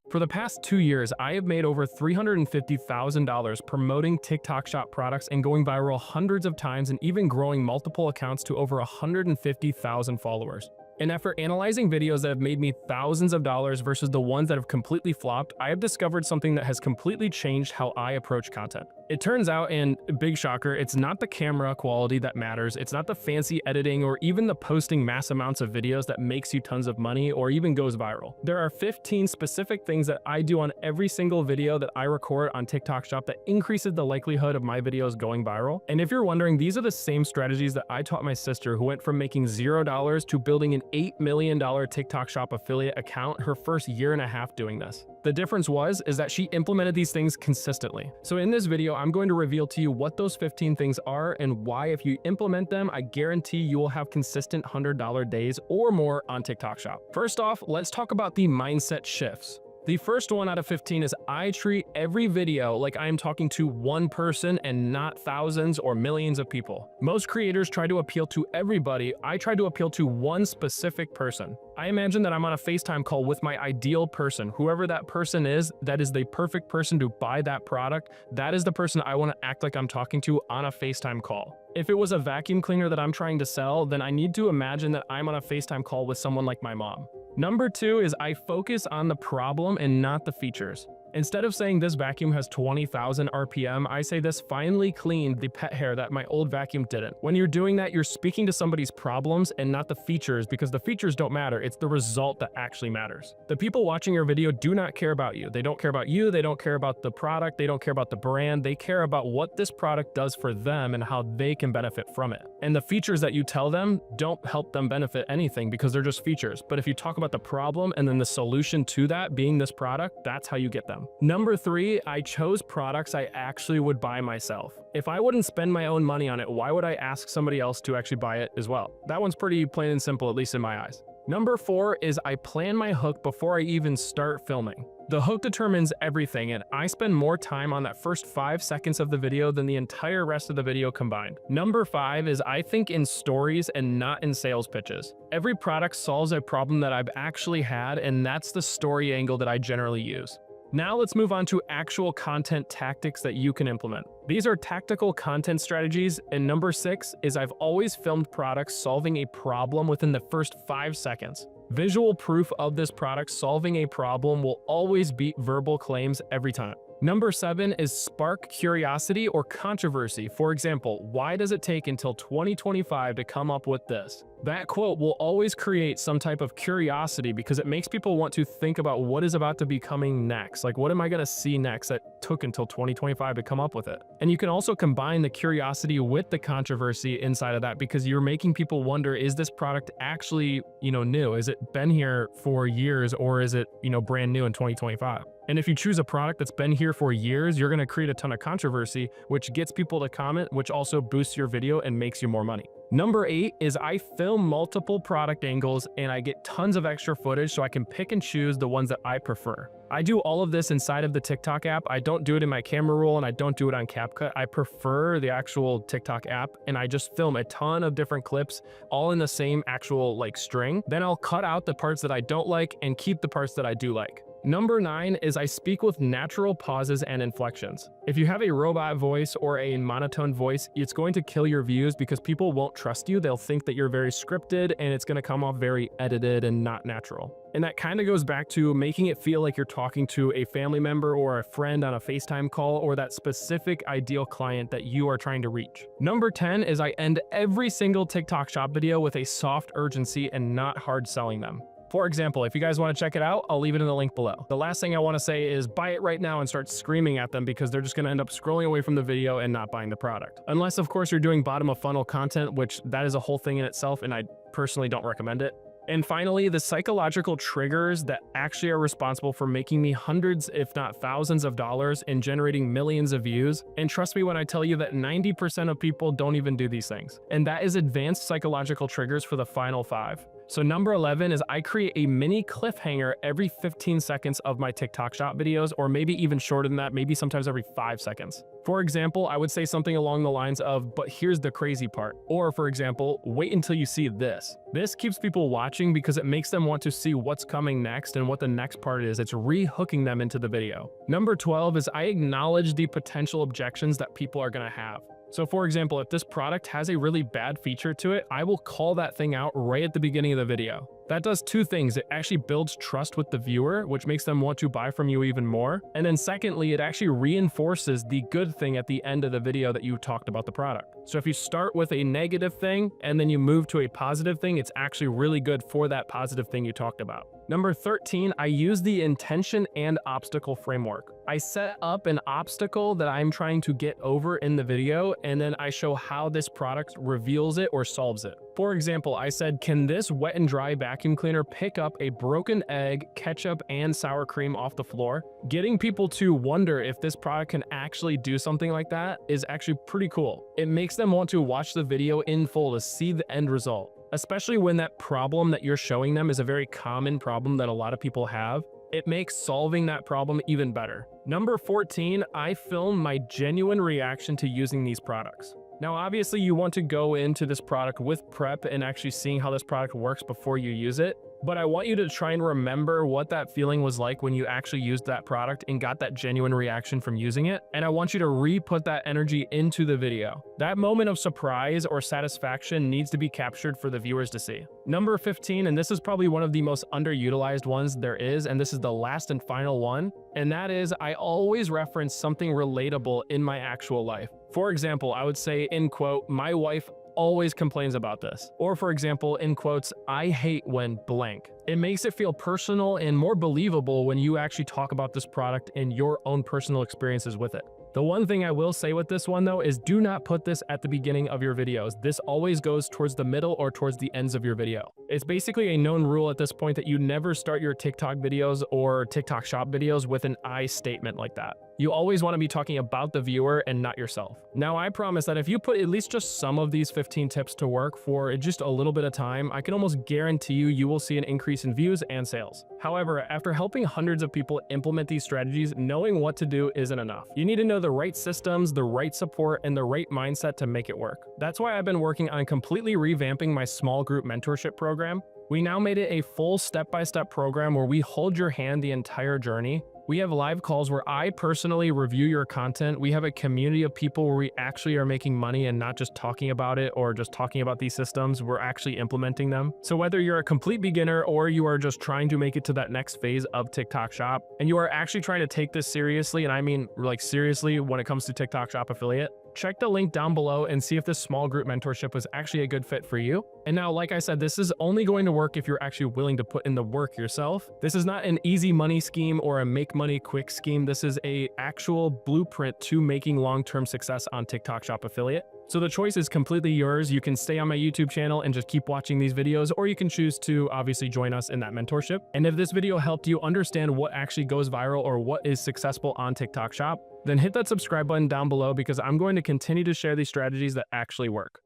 For the past 2 years, I have made over $350,000 promoting TikTok Shop products and going viral hundreds of times and even growing multiple accounts to over 150,000 followers. And after analyzing videos that have made me thousands of dollars versus the ones that have completely flopped, I have discovered something that has completely changed how I approach content. It turns out, and big shocker, it's not the camera quality that matters, it's not the fancy editing or even the posting mass amounts of videos that makes you tons of money or even goes viral. There are 15 specific things that I do on every single video that I record on TikTok Shop that increases the likelihood of my videos going viral. And if you're wondering, these are the same strategies that I taught my sister, who went from making $0 to building an $8 million TikTok Shop affiliate account her first year and a half doing this. The difference is that she implemented these things consistently. So in this video, I'm going to reveal to you what those 15 things are and why if you implement them, I guarantee you will have consistent $100 days or more on TikTok Shop. First off, let's talk about the mindset shifts. The first one out of 15 is I treat every video like I am talking to one person and not thousands or millions of people. Most creators try to appeal to everybody. I try to appeal to one specific person. I imagine that I'm on a FaceTime call with my ideal person. Whoever that person is, that is the perfect person to buy that product. That is the person I want to act like I'm talking to on a FaceTime call. If it was a vacuum cleaner that I'm trying to sell, then I need to imagine that I'm on a FaceTime call with someone like my mom. Number 2 is I focus on the problem and not the features. Instead of saying this vacuum has 20,000 RPM, I say this finally cleaned the pet hair that my old vacuum didn't. When you're doing that, you're speaking to somebody's problems and not the features, because the features don't matter. It's the result that actually matters. The people watching your video do not care about you. They don't care about you. They don't care about the product. They don't care about the brand. They care about what this product does for them and how they can benefit from it. And the features that you tell them don't help them benefit anything because they're just features. But if you talk about the problem and then the solution to that being this product, that's how you get them. Number 3, I chose products I actually would buy myself. If I wouldn't spend my own money on it, why would I ask somebody else to actually buy it as well? That one's pretty plain and simple, at least in my eyes. Number 4 is I plan my hook before I even start filming. The hook determines everything, and I spend more time on that first 5 seconds of the video than the entire rest of the video combined. Number 5 is I think in stories and not in sales pitches. Every product solves a problem that I've actually had, and that's the story angle that I generally use. Now let's move on to actual content tactics that you can implement. These are tactical content strategies, and number 6 is I've always filmed products solving a problem within the first 5 seconds. Visual proof of this product solving a problem will always beat verbal claims every time. Number 7 is spark curiosity or controversy. For example, why does it take until 2025 to come up with this? That quote will always create some type of curiosity because it makes people want to think about what is about to be coming next. Like, what am I going to see next that took until 2025 to come up with it? And you can also combine the curiosity with the controversy inside of that because you're making people wonder, is this product actually, new? Is it been here for years or is it, brand new in 2025? And if you choose a product that's been here for years, you're going to create a ton of controversy, which gets people to comment, which also boosts your video and makes you more money. Number 8 is I film multiple product angles and I get tons of extra footage so I can pick and choose the ones that I prefer. I do all of this inside of the TikTok app. I don't do it in my camera roll and I don't do it on CapCut. I prefer the actual TikTok app and I just film a ton of different clips all in the same actual string. Then I'll cut out the parts that I don't like and keep the parts that I do like. Number 9 is I speak with natural pauses and inflections. If you have a robot voice or a monotone voice, it's going to kill your views because people won't trust you. They'll think that you're very scripted and it's going to come off very edited and not natural. And that kind of goes back to making it feel like you're talking to a family member or a friend on a FaceTime call or that specific ideal client that you are trying to reach. Number 10 is I end every single TikTok Shop video with a soft urgency and not hard selling them. For example, if you guys want to check it out, I'll leave it in the link below. The last thing I want to say is buy it right now and start screaming at them because they're just going to end up scrolling away from the video and not buying the product. Unless, of course, you're doing bottom of funnel content, which that is a whole thing in itself, and I personally don't recommend it. And finally, the psychological triggers that actually are responsible for making me hundreds, if not thousands of dollars and generating millions of views. And trust me when I tell you that 90% of people don't even do these things. And that is advanced psychological triggers for the final 5. So number 11 is I create a mini cliffhanger every 15 seconds of my TikTok shop videos, or maybe even shorter than that, maybe sometimes every 5 seconds. For example, I would say something along the lines of, but here's the crazy part. Or for example, wait until you see this. This keeps people watching because it makes them want to see what's coming next and what the next part is. It's re-hooking them into the video. Number 12 is I acknowledge the potential objections that people are gonna have. So for example, if this product has a really bad feature to it, I will call that thing out right at the beginning of the video. That does two things. It actually builds trust with the viewer, which makes them want to buy from you even more. And then secondly, it actually reinforces the good thing at the end of the video that you talked about the product. So if you start with a negative thing and then you move to a positive thing, it's actually really good for that positive thing you talked about. Number 13, I use the intention and obstacle framework. I set up an obstacle that I'm trying to get over in the video, and then I show how this product reveals it or solves it. For example, I said, can this wet and dry vacuum cleaner pick up a broken egg, ketchup, and sour cream off the floor? Getting people to wonder if this product can actually do something like that is actually pretty cool. It makes them want to watch the video in full to see the end result. Especially when that problem that you're showing them is a very common problem that a lot of people have. It makes solving that problem even better. Number 14, I film my genuine reaction to using these products. Now, obviously you want to go into this product with prep and actually seeing how this product works before you use it. But I want you to try and remember what that feeling was like when you actually used that product and got that genuine reaction from using it. And I want you to re-put that energy into the video. That moment of surprise or satisfaction needs to be captured for the viewers to see. Number 15, and this is probably one of the most underutilized ones there is, and this is the last and final one, and that is I always reference something relatable in my actual life. For example, I would say, in quote, my wife always complains about this. Or for example, in quotes, I hate when blank. It makes it feel personal and more believable when you actually talk about this product and your own personal experiences with it. The one thing I will say with this one though is do not put this at the beginning of your videos. This always goes towards the middle or towards the ends of your video. It's basically a known rule at this point that you never start your TikTok videos or TikTok shop videos with an I statement like that. You always want to be talking about the viewer and not yourself. Now, I promise that if you put at least just some of these 15 tips to work for just a little bit of time, I can almost guarantee you will see an increase in views and sales. However, after helping hundreds of people implement these strategies, knowing what to do isn't enough. You need to know the right systems, the right support, and the right mindset to make it work. That's why I've been working on completely revamping my small group mentorship program. We now made it a full step-by-step program where we hold your hand the entire journey. We have live calls where I personally review your content. We have a community of people where we actually are making money and not just talking about it or just talking about these systems, we're actually implementing them. So whether you're a complete beginner or you are just trying to make it to that next phase of TikTok Shop, and you are actually trying to take this seriously, and I mean like seriously when it comes to TikTok Shop affiliate, check the link down below and see if this small group mentorship was actually a good fit for you. And now, like I said, this is only going to work if you're actually willing to put in the work yourself. This is not an easy money scheme or a make money quick scheme. This is a actual blueprint to making long-term success on TikTok Shop affiliate. So the choice is completely yours. You can stay on my YouTube channel and just keep watching these videos, or you can choose to obviously join us in that mentorship. And if this video helped you understand what actually goes viral or what is successful on TikTok Shop, then hit that subscribe button down below because I'm going to continue to share these strategies that actually work.